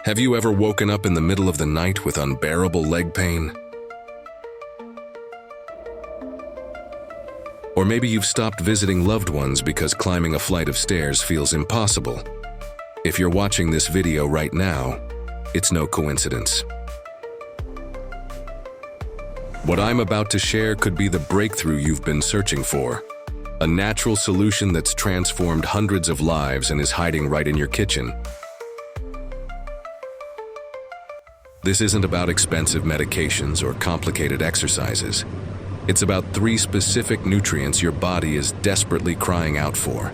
Have you ever woken up in the middle of the night with unbearable leg pain? Or maybe you've stopped visiting loved ones because climbing a flight of stairs feels impossible. If you're watching this video right now, it's no coincidence. What I'm about to share could be the breakthrough you've been searching for. A natural solution that's transformed hundreds of lives and is hiding right in your kitchen. This isn't about expensive medications or complicated exercises. It's about 3 specific nutrients your body is desperately crying out for.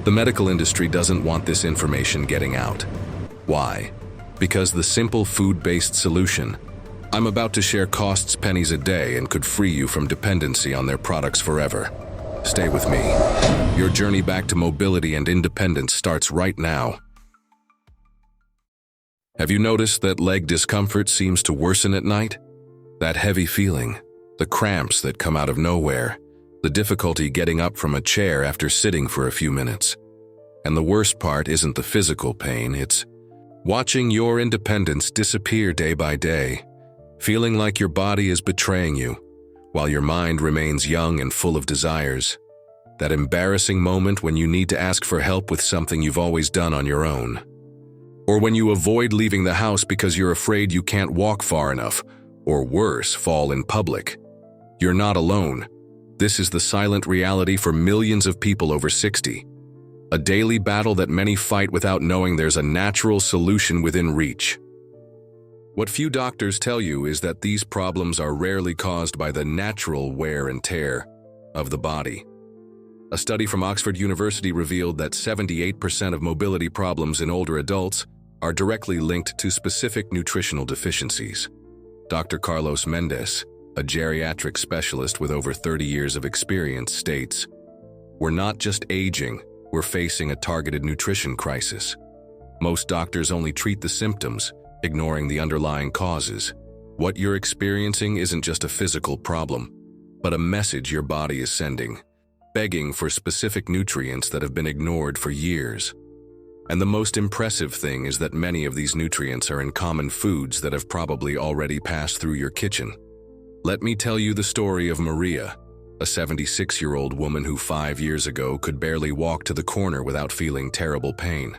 The medical industry doesn't want this information getting out. Why? Because the simple food-based solution I'm about to share costs pennies a day and could free you from dependency on their products forever. Stay with me. Your journey back to mobility and independence starts right now. Have you noticed that leg discomfort seems to worsen at night? That heavy feeling, the cramps that come out of nowhere, the difficulty getting up from a chair after sitting for a few minutes. And the worst part isn't the physical pain, it's watching your independence disappear day by day, feeling like your body is betraying you, while your mind remains young and full of desires. That embarrassing moment when you need to ask for help with something you've always done on your own. Or when you avoid leaving the house because you're afraid you can't walk far enough, or worse, fall in public. You're not alone. This is the silent reality for millions of people over 60. A daily battle that many fight without knowing there's a natural solution within reach. What few doctors tell you is that these problems are rarely caused by the natural wear and tear of the body. A study from Oxford University revealed that 78% of mobility problems in older adults are directly linked to specific nutritional deficiencies. Dr. Carlos Mendes, a geriatric specialist with over 30 years of experience, states, "We're not just aging, we're facing a targeted nutrition crisis. Most doctors only treat the symptoms, ignoring the underlying causes. What you're experiencing isn't just a physical problem, but a message your body is sending, begging for specific nutrients that have been ignored for years. And the most impressive thing is that many of these nutrients are in common foods that have probably already passed through your kitchen." Let me tell you the story of Maria, a 76-year-old woman who 5 years ago could barely walk to the corner without feeling terrible pain.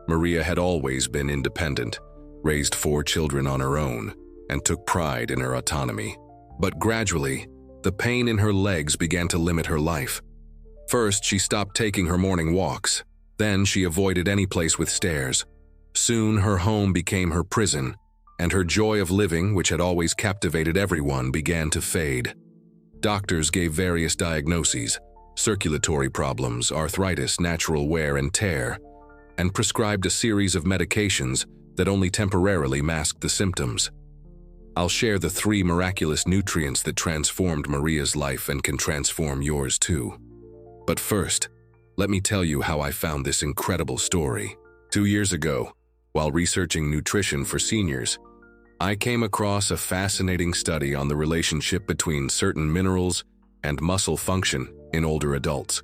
Maria had always been independent, raised 4 children on her own, and took pride in her autonomy. But gradually, the pain in her legs began to limit her life. First, she stopped taking her morning walks. Then she avoided any place with stairs. Soon, her home became her prison, and her joy of living, which had always captivated everyone, began to fade. Doctors gave various diagnoses: circulatory problems, arthritis, natural wear and tear, and prescribed a series of medications that only temporarily masked the symptoms. I'll share the 3 miraculous nutrients that transformed Maria's life and can transform yours too. But first, let me tell you how I found this incredible story. 2 years ago, while researching nutrition for seniors, I came across a fascinating study on the relationship between certain minerals and muscle function in older adults.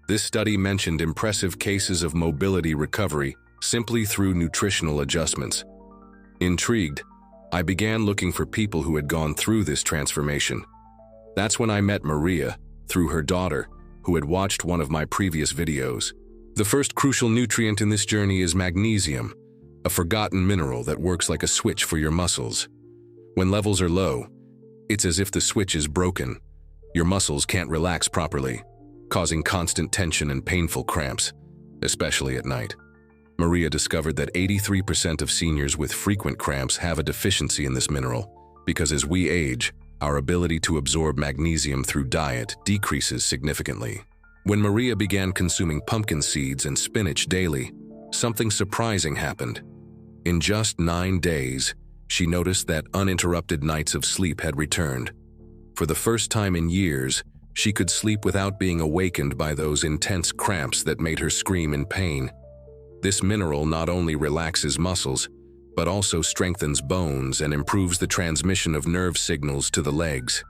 This study mentioned impressive cases of mobility recovery simply through nutritional adjustments. Intrigued, I began looking for people who had gone through this transformation. That's when I met Maria, through her daughter, who had watched one of my previous videos. The first crucial nutrient in this journey is magnesium, a forgotten mineral that works like a switch for your muscles. When levels are low, it's as if the switch is broken. Your muscles can't relax properly, causing constant tension and painful cramps, especially at night. Maria discovered that 83% of seniors with frequent cramps have a deficiency in this mineral, because as we age, our ability to absorb magnesium through diet decreases significantly. When Maria began consuming pumpkin seeds and spinach daily, something surprising happened. In just 9 days, she noticed that uninterrupted nights of sleep had returned. For the first time in years, she could sleep without being awakened by those intense cramps that made her scream in pain. This mineral not only relaxes muscles, but also strengthens bones and improves the transmission of nerve signals to the legs.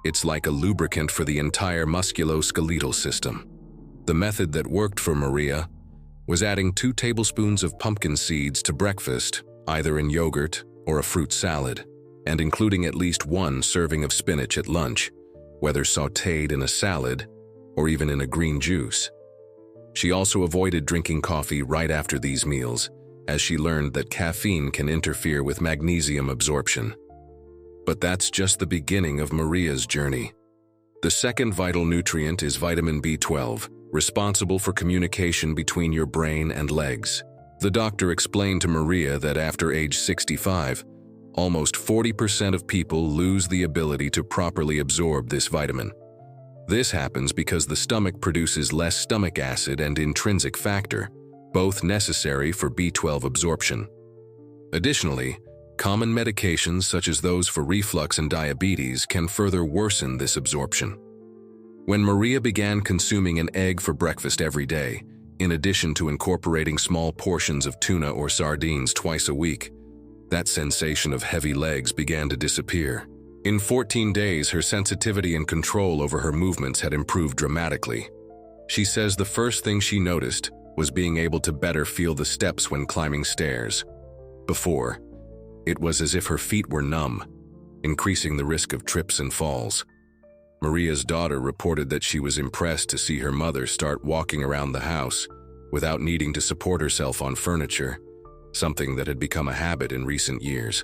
It's like a lubricant for the entire musculoskeletal system. The method that worked for Maria was adding 2 tablespoons of pumpkin seeds to breakfast, either in yogurt or a fruit salad, and including at least 1 serving of spinach at lunch, whether sautéed in a salad or even in a green juice. She also avoided drinking coffee right after these meals, as she learned that caffeine can interfere with magnesium absorption. But that's just the beginning of Maria's journey. The second vital nutrient is vitamin B12, responsible for communication between your brain and legs. The doctor explained to Maria that after age 65, almost 40% of people lose the ability to properly absorb this vitamin. This happens because the stomach produces less stomach acid and intrinsic factor, both necessary for B12 absorption. Additionally, common medications such as those for reflux and diabetes can further worsen this absorption. When Maria began consuming an egg for breakfast every day, in addition to incorporating small portions of tuna or sardines twice a week, that sensation of heavy legs began to disappear. In 14 days, her sensitivity and control over her movements had improved dramatically. She says the first thing she noticed was being able to better feel the steps when climbing stairs. Before, it was as if her feet were numb, increasing the risk of trips and falls. Maria's daughter reported that she was impressed to see her mother start walking around the house without needing to support herself on furniture, something that had become a habit in recent years.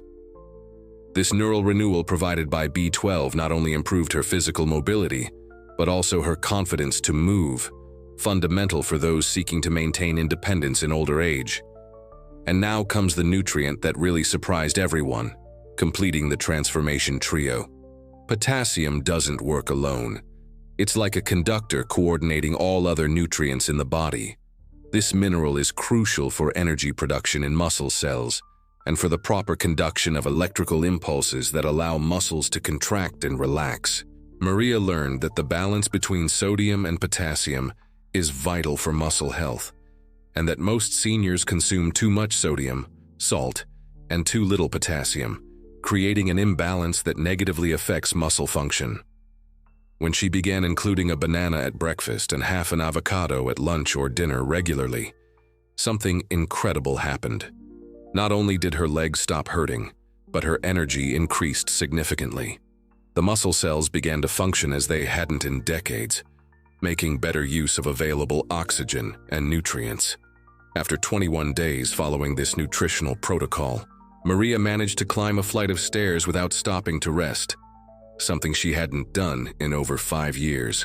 This neural renewal provided by B12 not only improved her physical mobility, but also her confidence to move, fundamental for those seeking to maintain independence in older age. And now comes the nutrient that really surprised everyone, completing the transformation trio. Potassium doesn't work alone. It's like a conductor coordinating all other nutrients in the body. This mineral is crucial for energy production in muscle cells and for the proper conduction of electrical impulses that allow muscles to contract and relax. Maria learned that the balance between sodium and potassium is vital for muscle health, and that most seniors consume too much sodium, salt, and too little potassium, creating an imbalance that negatively affects muscle function. When she began including a banana at breakfast and half an avocado at lunch or dinner regularly, something incredible happened. Not only did her legs stop hurting, but her energy increased significantly. The muscle cells began to function as they hadn't in decades, making better use of available oxygen and nutrients. After 21 days following this nutritional protocol, Maria managed to climb a flight of stairs without stopping to rest, something she hadn't done in over 5 years.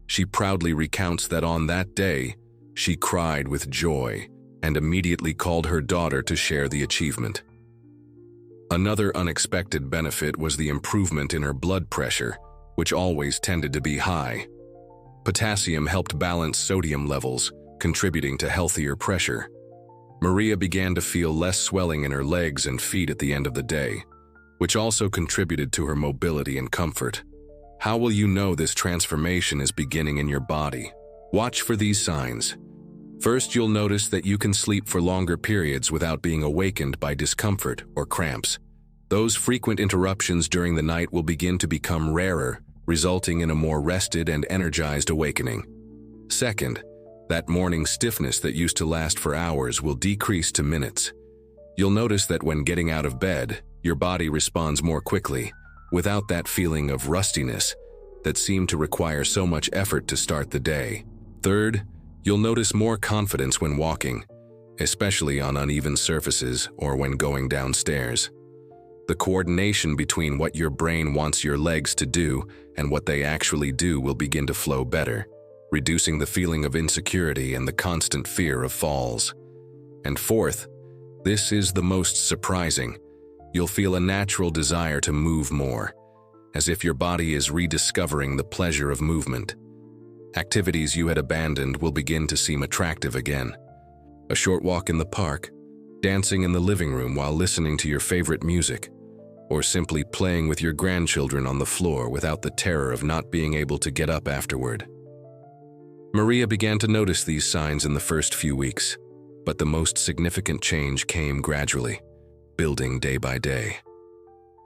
She proudly recounts that on that day, she cried with joy and immediately called her daughter to share the achievement. Another unexpected benefit was the improvement in her blood pressure, which always tended to be high. Potassium helped balance sodium levels, contributing to healthier pressure. Maria began to feel less swelling in her legs and feet at the end of the day, which also contributed to her mobility and comfort. How will you know this transformation is beginning in your body? Watch for these signs. First, you'll notice that you can sleep for longer periods without being awakened by discomfort or cramps. Those frequent interruptions during the night will begin to become rarer, resulting in a more rested and energized awakening. Second, that morning stiffness that used to last for hours will decrease to minutes. You'll notice that when getting out of bed, your body responds more quickly, without that feeling of rustiness that seemed to require so much effort to start the day. Third, you'll notice more confidence when walking, especially on uneven surfaces or when going downstairs. The coordination between what your brain wants your legs to do and what they actually do will begin to flow better, reducing the feeling of insecurity and the constant fear of falls. And fourth, this is the most surprising. You'll feel a natural desire to move more, as if your body is rediscovering the pleasure of movement. Activities you had abandoned will begin to seem attractive again. A short walk in the park, dancing in the living room while listening to your favorite music, or simply playing with your grandchildren on the floor without the terror of not being able to get up afterward. Maria began to notice these signs in the first few weeks, but the most significant change came gradually, building day by day.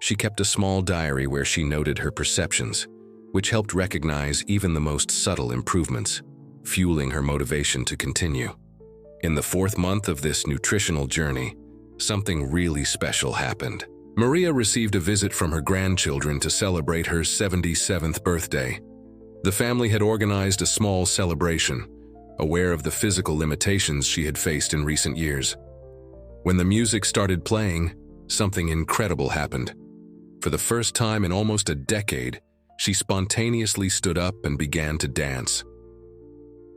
She kept a small diary where she noted her perceptions, which helped recognize even the most subtle improvements, fueling her motivation to continue. In the 4th month of this nutritional journey, something really special happened. Maria received a visit from her grandchildren to celebrate her 77th birthday. The family had organized a small celebration, aware of the physical limitations she had faced in recent years. When the music started playing, something incredible happened. For the first time in almost a decade, she spontaneously stood up and began to dance.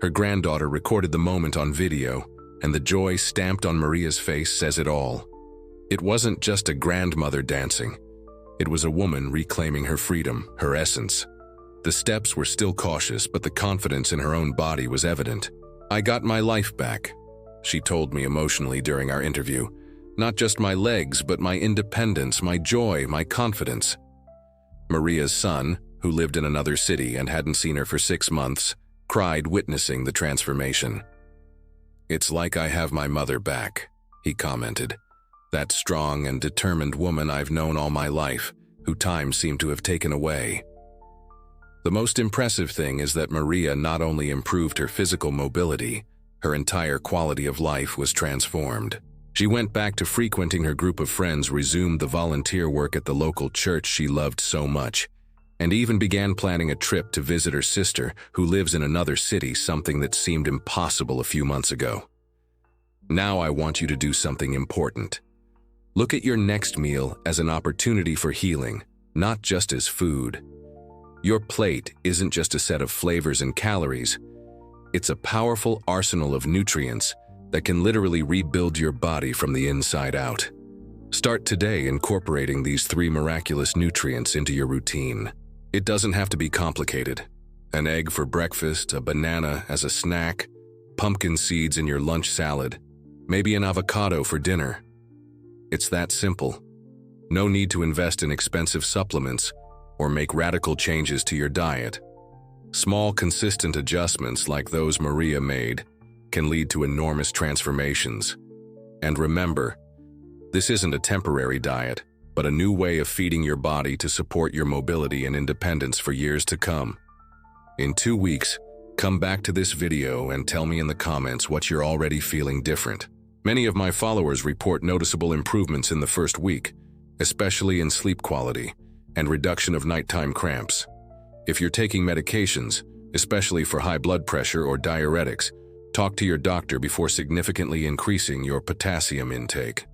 Her granddaughter recorded the moment on video, and the joy stamped on Maria's face says it all. It wasn't just a grandmother dancing. It was a woman reclaiming her freedom, her essence. The steps were still cautious, but the confidence in her own body was evident. "I got my life back," she told me emotionally during our interview. "Not just my legs, but my independence, my joy, my confidence." Maria's son, who lived in another city and hadn't seen her for 6 months, cried witnessing the transformation. "It's like I have my mother back," he commented. "That strong and determined woman I've known all my life, who time seemed to have taken away." The most impressive thing is that Maria not only improved her physical mobility, her entire quality of life was transformed. She went back to frequenting her group of friends, resumed the volunteer work at the local church she loved so much, and even began planning a trip to visit her sister, who lives in another city, something that seemed impossible a few months ago. Now I want you to do something important. Look at your next meal as an opportunity for healing, not just as food. Your plate isn't just a set of flavors and calories. It's a powerful arsenal of nutrients that can literally rebuild your body from the inside out. Start today incorporating these 3 miraculous nutrients into your routine. It doesn't have to be complicated. An egg for breakfast, a banana as a snack, pumpkin seeds in your lunch salad, maybe an avocado for dinner. It's that simple. No need to invest in expensive supplements or make radical changes to your diet. Small, consistent adjustments like those Maria made can lead to enormous transformations. And remember, this isn't a temporary diet, but a new way of feeding your body to support your mobility and independence for years to come. In 2 weeks, come back to this video and tell me in the comments what you're already feeling different. Many of my followers report noticeable improvements in the first week, especially in sleep quality and reduction of nighttime cramps. If you're taking medications, especially for high blood pressure or diuretics, talk to your doctor before significantly increasing your potassium intake.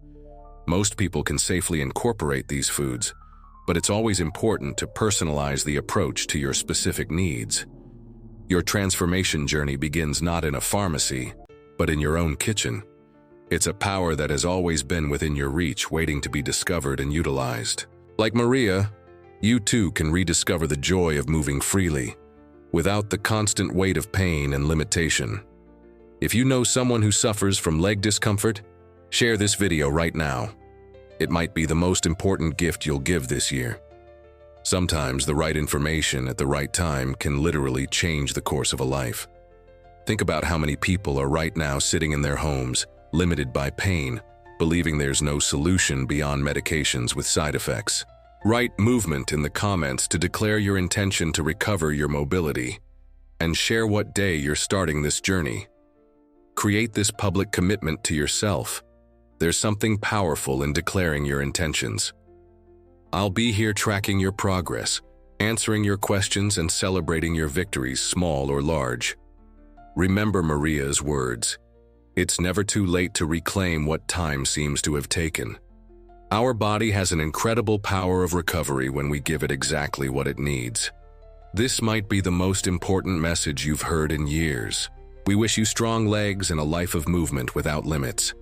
Most people can safely incorporate these foods, but it's always important to personalize the approach to your specific needs. Your transformation journey begins not in a pharmacy, but in your own kitchen. It's a power that has always been within your reach, waiting to be discovered and utilized. Like Maria, you too can rediscover the joy of moving freely, without the constant weight of pain and limitation. If you know someone who suffers from leg discomfort, share this video right now. It might be the most important gift you'll give this year. Sometimes the right information at the right time can literally change the course of a life. Think about how many people are right now sitting in their homes, limited by pain, believing there's no solution beyond medications with side effects. Write movement in the comments to declare your intention to recover your mobility, and share what day you're starting this journey. Create this public commitment to yourself. There's something powerful in declaring your intentions. I'll be here tracking your progress, answering your questions and celebrating your victories, small or large. Remember Maria's words. It's never too late to reclaim what time seems to have taken. Our body has an incredible power of recovery when we give it exactly what it needs. This might be the most important message you've heard in years. We wish you strong legs and a life of movement without limits.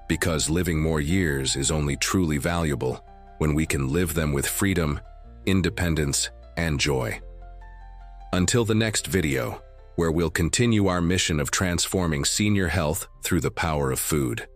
Because living more years is only truly valuable when we can live them with freedom, independence, and joy. Until the next video, where we'll continue our mission of transforming senior health through the power of food.